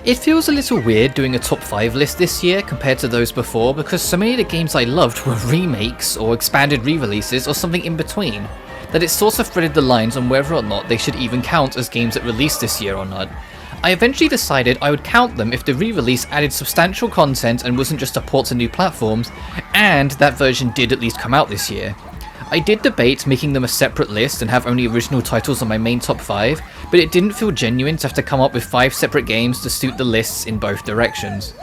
It feels a little weird doing a top 5 list this year compared to those before because so many of the games I loved were remakes or expanded re-releases or something in between, that it sort of threaded the lines on whether or not they should even count as games that released this year or not. I eventually decided I would count them if the re-release added substantial content and wasn't just a port to new platforms, and that version did at least come out this year. I did debate making them a separate list and have only original titles on my main top 5, but it didn't feel genuine to have to come up with 5 separate games to suit the lists in both directions.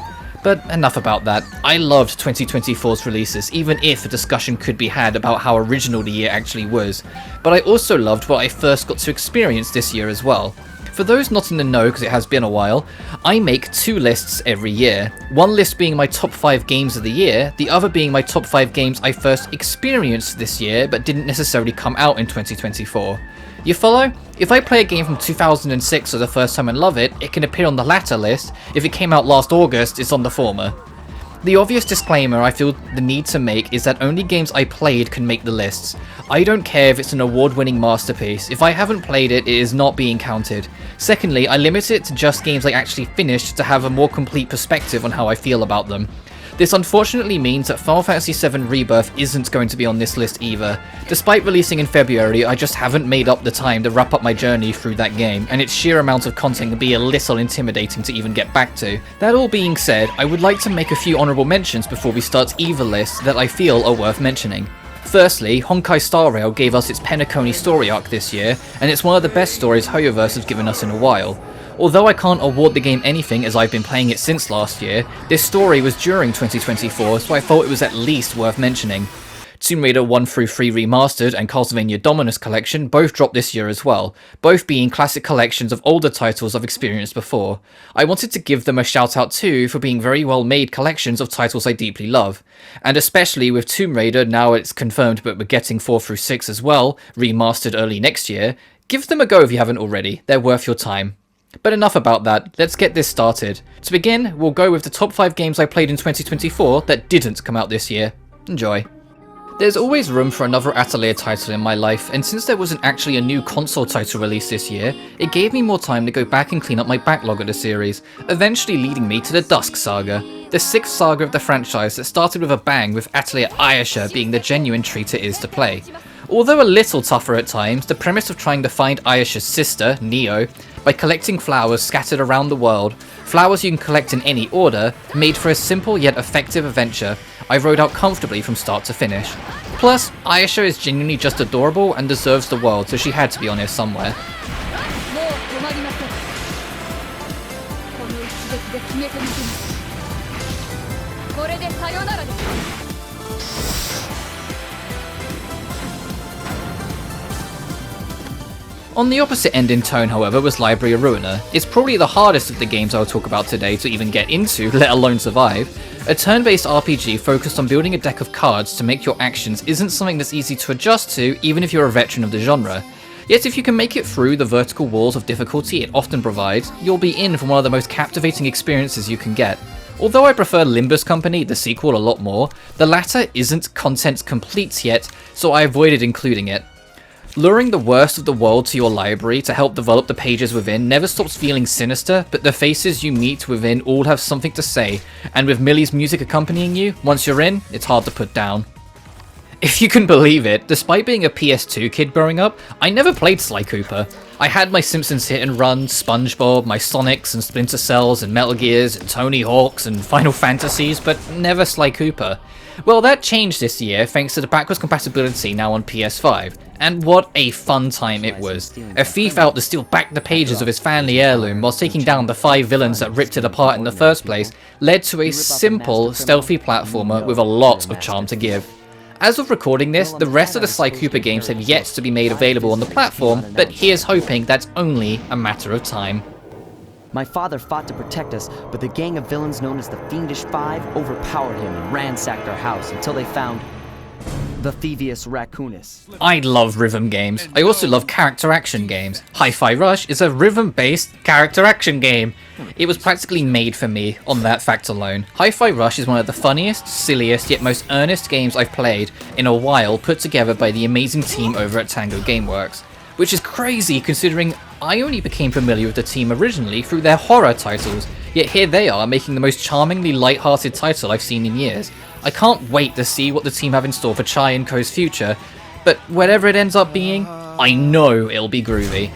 But enough about that. I loved 2024's releases, even if a discussion could be had about how original the year actually was, but I also loved what I first got to experience this year as well. For those not in the know, because it has been a while, I make 2 lists every year. One list being my top 5 games of the year, the other being my top 5 games I first experienced this year but didn't necessarily come out in 2024. You follow? If I play a game from 2006 for the first time and love it, it can appear on the latter list. If it came out last August, it's on the former. The obvious disclaimer I feel the need to make is that only games I played can make the lists. I don't care if it's an award-winning masterpiece. If I haven't played it, it is not being counted. Secondly, I limit it to just games I actually finished to have a more complete perspective on how I feel about them. This unfortunately means that Final Fantasy VII Rebirth isn't going to be on this list either. Despite releasing in February, I just haven't made up the time to wrap up my journey through that game, and its sheer amount of content can be a little intimidating to even get back to. That all being said, I would like to make a few honourable mentions before we start either list that I feel are worth mentioning. Firstly, Honkai Star Rail gave us its Penacony story arc this year, and it's one of the best stories Hoyoverse has given us in a while. Although I can't award the game anything as I've been playing it since last year, this story was during 2024, so I thought it was at least worth mentioning. Tomb Raider 1-3 Remastered and Castlevania Dominus Collection both dropped this year as well, both being classic collections of older titles I've experienced before. I wanted to give them a shout out too for being very well made collections of titles I deeply love. And especially with Tomb Raider, now it's confirmed but we're getting 4-6 as well, remastered early next year, give them a go if you haven't already, they're worth your time. But enough about that, let's get this started. To begin, we'll go with the top 5 games I played in 2024 that didn't come out this year. Enjoy. There's always room for another Atelier title in my life, and since there wasn't actually a new console title released this year, it gave me more time to go back and clean up my backlog of the series, eventually leading me to the Dusk Saga, the 6th saga of the franchise that started with a bang with Atelier Ayesha being the genuine treat it is to play. Although a little tougher at times, the premise of trying to find Ayesha's sister, Neo, by collecting flowers scattered around the world, flowers you can collect in any order, made for a simple yet effective adventure I rode out comfortably from start to finish. Plus, Ayesha is genuinely just adorable and deserves the world, so she had to be on here somewhere. On the opposite end in tone, however, was Library of Ruina. It's probably the hardest of the games I'll talk about today to even get into, let alone survive. A turn-based RPG focused on building a deck of cards to make your actions isn't something that's easy to adjust to, even if you're a veteran of the genre. Yet if you can make it through the vertical walls of difficulty it often provides, you'll be in for one of the most captivating experiences you can get. Although I prefer Limbus Company, the sequel, a lot more, the latter isn't content complete yet, so I avoided including it. Luring the worst of the world to your library to help develop the pages within never stops feeling sinister, but the faces you meet within all have something to say, and with Millie's music accompanying you, once you're in, it's hard to put down. If you can believe it, despite being a PS2 kid growing up, I never played Sly Cooper. I had my Simpsons Hit and Run, SpongeBob, my Sonics and Splinter Cells and Metal Gears and Tony Hawks and Final Fantasies, but never Sly Cooper. Well, that changed this year thanks to the backwards compatibility now on PS5, and what a fun time it was. A thief out to steal back the pages of his family heirloom whilst taking down the 5 villains that ripped it apart in the first place led to a simple, stealthy platformer with a lot of charm to give. As of recording this, the rest of the Sly Cooper games have yet to be made available on the platform, but here's hoping that's only a matter of time. My father fought to protect us, but the gang of villains known as the Fiendish Five overpowered him and ransacked our house until they found the Thievius Raccoonus. I love rhythm games. I also love character action games. Hi-Fi Rush is a rhythm-based character action game. It was practically made for me on that fact alone. Hi-Fi Rush is one of the funniest, silliest, yet most earnest games I've played in a while, put together by the amazing team over at Tango Gameworks. which is crazy considering I only became familiar with the team originally through their horror titles, yet here they are making the most charmingly light-hearted title I've seen in years. I can't wait to see what the team have in store for Chai & Co.'s future, but whatever it ends up being, I know it'll be groovy.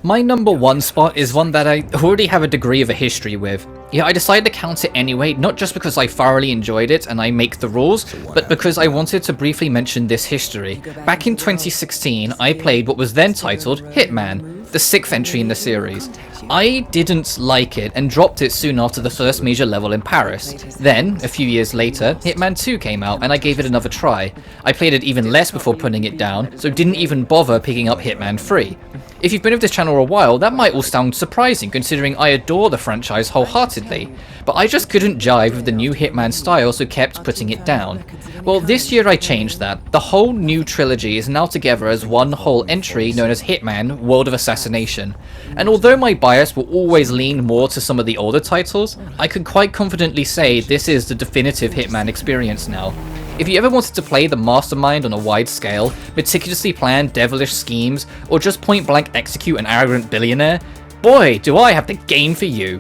My number one spot is one that I already have a degree of a history with. Yeah, I decided to count it anyway, not just because I thoroughly enjoyed it and I make the rules, but because I wanted to briefly mention this history. Back in 2016, I played what was then titled Hitman, the 6th entry in the series. I didn't like it and dropped it soon after the first major level in Paris. Then, a few years later, Hitman 2 came out and I gave it another try. I played it even less before putting it down, so didn't even bother picking up Hitman 3. If you've been with this channel a while, that might all sound surprising considering I adore the franchise wholeheartedly, but I just couldn't jive with the new Hitman style, so kept putting it down. Well, this year I changed that. The whole new trilogy is now together as one whole entry known as Hitman World of Assassination. And although my bias will always lean more to some of the older titles, I can quite confidently say this is the definitive Hitman experience now. If you ever wanted to play the mastermind on a wide scale, meticulously plan devilish schemes, or just point blank execute an arrogant billionaire, boy, do I have the game for you.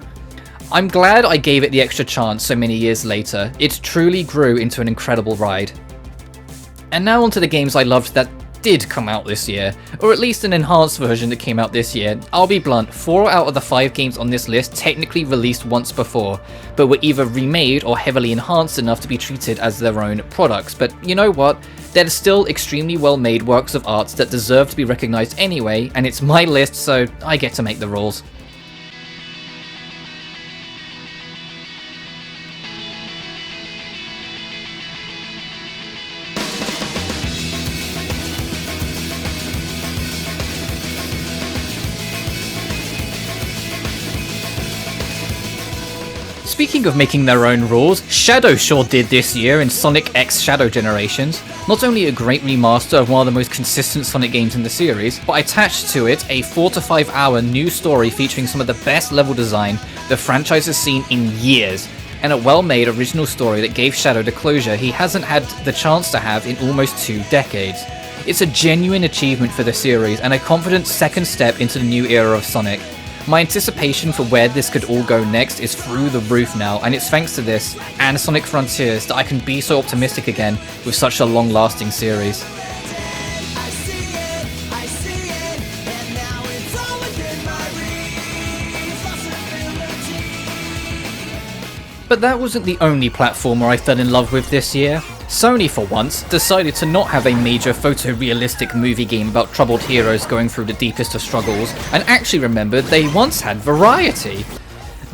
I'm glad I gave it the extra chance so many years later. It truly grew into an incredible ride. And now onto the games I loved that did come out this year, or at least an enhanced version that came out this year. I'll be blunt, 4 out of the 5 games on this list technically released once before, but were either remade or heavily enhanced enough to be treated as their own products. But you know what? They're still extremely well made works of art that deserve to be recognized anyway, and it's my list, so I get to make the rules. Speaking of making their own rules, Shadow sure did this year in Sonic X Shadow Generations. Not only a great remaster of one of the most consistent Sonic games in the series, but attached to it a 4 to 5 hour new story featuring some of the best level design the franchise has seen in years, and a well-made original story that gave Shadow the closure he hasn't had the chance to have in almost 2 decades. It's a genuine achievement for the series and a confident second step into the new era of Sonic. My anticipation for where this could all go next is through the roof now, and it's thanks to this and Sonic Frontiers that I can be so optimistic again with such a long-lasting series. But that wasn't the only platformer I fell in love with this year. Sony, for once, decided to not have a major photorealistic movie game about troubled heroes going through the deepest of struggles, and actually remembered they once had variety.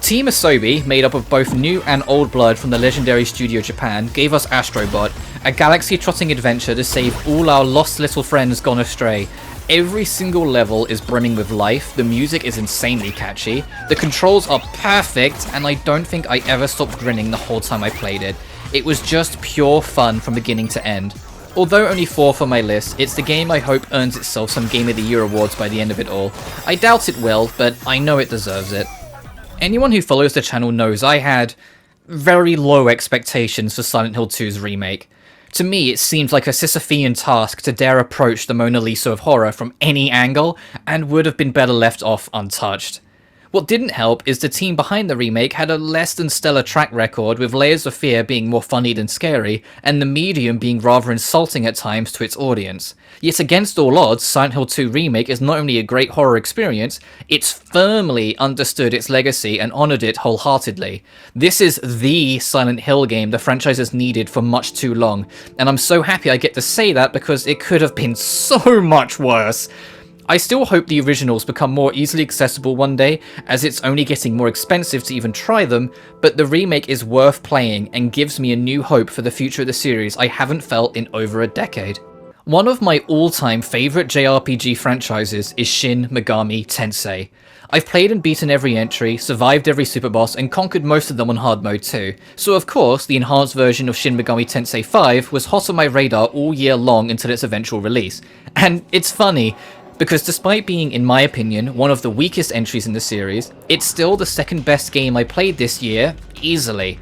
Team Asobi, made up of both new and old blood from the legendary Studio Japan, gave us Astrobot, a galaxy-trotting adventure to save all our lost little friends gone astray. Every single level is brimming with life, the music is insanely catchy, the controls are perfect, and I don't think I ever stopped grinning the whole time I played it. It was just pure fun from beginning to end. Although only 4th on my list, it's the game I hope earns itself some Game of the Year awards by the end of it all. I doubt it will, but I know it deserves it. Anyone who follows the channel knows I had very low expectations for Silent Hill 2's remake. To me, it seemed like a Sisyphean task to dare approach the Mona Lisa of horror from any angle, and would have been better left off untouched. What didn't help is the team behind the remake had a less than stellar track record, with Layers of Fear being more funny than scary, and The Medium being rather insulting at times to its audience. Yet against all odds, Silent Hill 2 Remake is not only a great horror experience, it's firmly understood its legacy and honoured it wholeheartedly. This is the Silent Hill game the franchise has needed for much too long, and I'm so happy I get to say that because it could have been so much worse. I still hope the originals become more easily accessible one day, as it's only getting more expensive to even try them, but the remake is worth playing and gives me a new hope for the future of the series I haven't felt in over a decade. One of my all-time favourite JRPG franchises is Shin Megami Tensei. I've played and beaten every entry, survived every super boss, and conquered most of them on hard mode too. So of course, the enhanced version of Shin Megami Tensei 5 was hot on my radar all year long until its eventual release. And it's funny, because despite being, in my opinion, one of the weakest entries in the series, it's still the second best game I played this year, easily.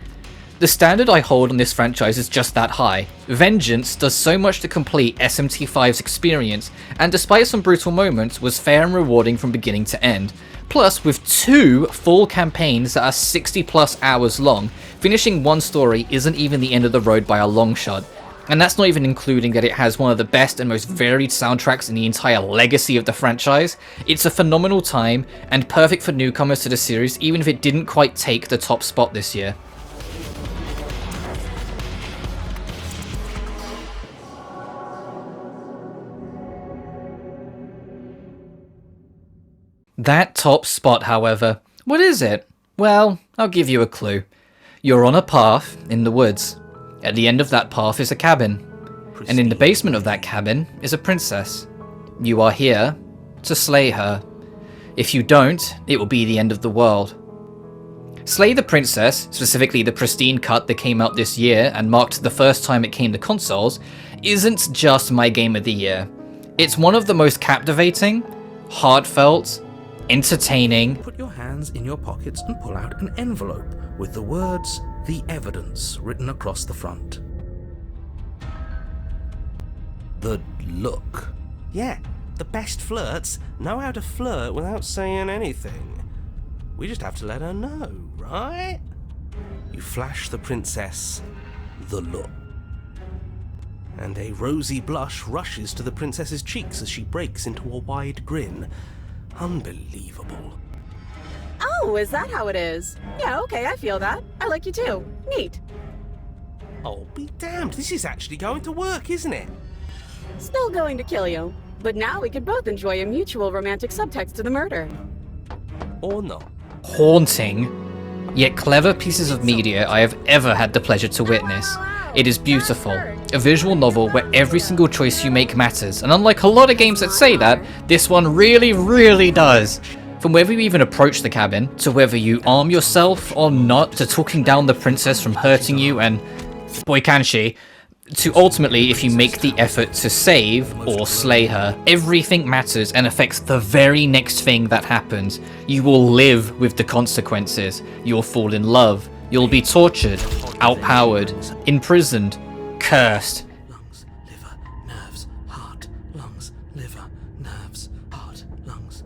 The standard I hold on this franchise is just that high. Vengeance does so much to complete SMT5's experience, and despite some brutal moments, was fair and rewarding from beginning to end. Plus, with 2 full campaigns that are 60 plus hours long, finishing one story isn't even the end of the road by a long shot. And that's not even including that it has one of the best and most varied soundtracks in the entire legacy of the franchise. It's a phenomenal time, and perfect for newcomers to the series, even if it didn't quite take the top spot this year. That top spot, however, what is it? Well, I'll give you a clue. You're on a path in the woods. At the end of that path is a cabin, and in the basement of that cabin is a princess. You are here to slay her. If you don't, it will be the end of the world. Slay the Princess, specifically the pristine cut that came out this year and marked the first time it came to consoles, isn't just my game of the year. It's one of the most captivating, heartfelt, entertaining. Put your hands in your pockets and pull out an envelope with the words "The Evidence" written across the front. The look. Yeah, the best flirts know how to flirt without saying anything. We just have to let her know, right? You flash the princess the look. And a rosy blush rushes to the princess's cheeks as she breaks into a wide grin. Unbelievable. Oh, is that how it is? Yeah, okay, I feel that. I like you too. Neat. Oh, be damned, this is actually going to work, isn't it? Still going to kill you. But now we could both enjoy a mutual romantic subtext to the murder. Or not. Haunting, yet clever pieces of media I have ever had the pleasure to witness. It is beautiful, a visual novel where every single choice you make matters, and unlike a lot of games that say that, this one really does. From whether you even approach the cabin, to whether you arm yourself or not, to talking down the princess from hurting you, and boy can she, to ultimately if you make the effort to save or slay her. Everything matters and affects the very next thing that happens. You will live with the consequences. You'll fall in love. You'll be tortured, outpowered, imprisoned, cursed. Lungs, liver, nerves, heart, lungs, liver, nerves, heart, lungs,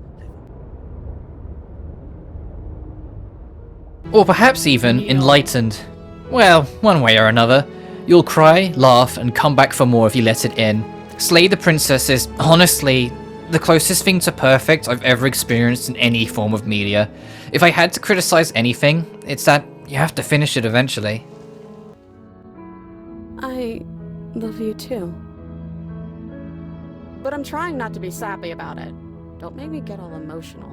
liver. Or perhaps even enlightened. Well, one way or another. You'll cry, laugh, and come back for more if you let it in. Slay the Princess is, honestly, the closest thing to perfect I've ever experienced in any form of media. If I had to criticize anything, it's that you have to finish it eventually. I love you too. But I'm trying not to be sappy about it. Don't make me get all emotional.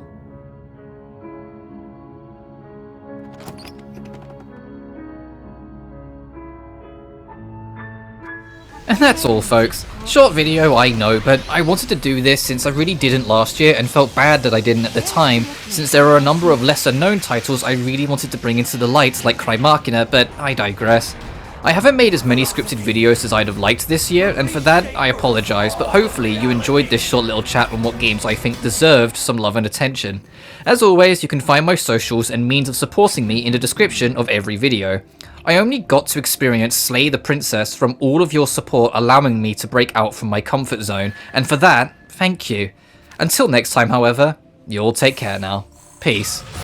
And that's all, folks. Short video, I know, but I wanted to do this since I really didn't last year and felt bad that I didn't at the time, since there are a number of lesser known titles I really wanted to bring into the light, like Cry Machina, but I digress. I haven't made as many scripted videos as I'd have liked this year, and for that I apologise, but hopefully you enjoyed this short little chat on what games I think deserved some love and attention. As always, you can find my socials and means of supporting me in the description of every video. I only got to experience Slay the Princess from all of your support allowing me to break out from my comfort zone, and for that, thank you. Until next time, however, you all take care now. Peace.